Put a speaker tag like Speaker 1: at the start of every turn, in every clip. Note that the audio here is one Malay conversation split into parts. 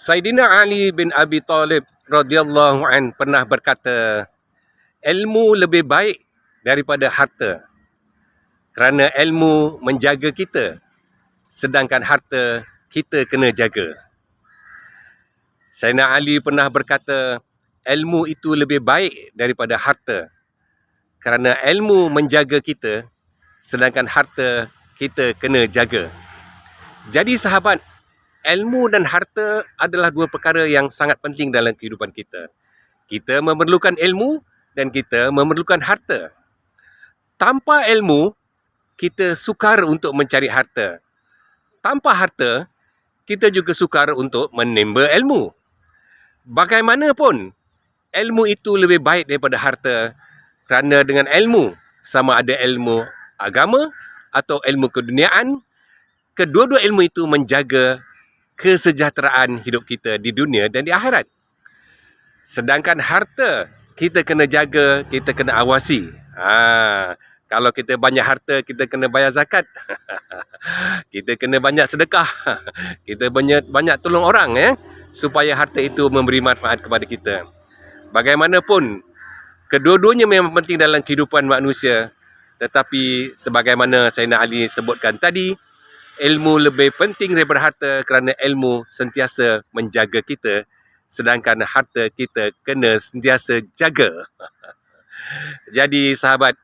Speaker 1: Saidina Ali bin Abi Talib radhiyallahu an pernah berkata, ilmu lebih baik daripada harta, kerana ilmu menjaga kita, sedangkan harta kita kena jaga. Saidina Ali pernah berkata, ilmu itu lebih baik daripada harta, kerana ilmu menjaga kita, sedangkan harta kita kena jaga. Jadi sahabat, ilmu dan harta adalah dua perkara yang sangat penting dalam kehidupan kita. Kita memerlukan ilmu dan kita memerlukan harta. Tanpa ilmu, kita sukar untuk mencari harta. Tanpa harta, kita juga sukar untuk menimba ilmu. Bagaimanapun, ilmu itu lebih baik daripada harta, kerana dengan ilmu, sama ada ilmu agama atau ilmu keduniaan, kedua-dua ilmu itu menjaga kesejahteraan hidup kita di dunia dan di akhirat. Sedangkan harta, kita kena jaga, kita kena awasi. Kalau kita banyak harta, kita kena bayar zakat. Kita kena banyak sedekah. Kita banyak tolong orang, supaya harta itu memberi manfaat kepada kita. Bagaimanapun, kedua-duanya memang penting dalam kehidupan manusia. Tetapi sebagaimana Saidina Ali sebutkan tadi, ilmu lebih penting daripada harta, kerana ilmu sentiasa menjaga kita, sedangkan harta kita kena sentiasa jaga. Jadi sahabat,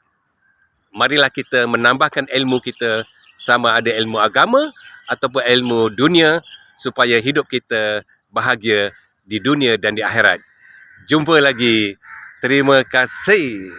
Speaker 1: marilah kita menambahkan ilmu kita, sama ada ilmu agama ataupun ilmu dunia, supaya hidup kita bahagia di dunia dan di akhirat. Jumpa lagi. Terima kasih.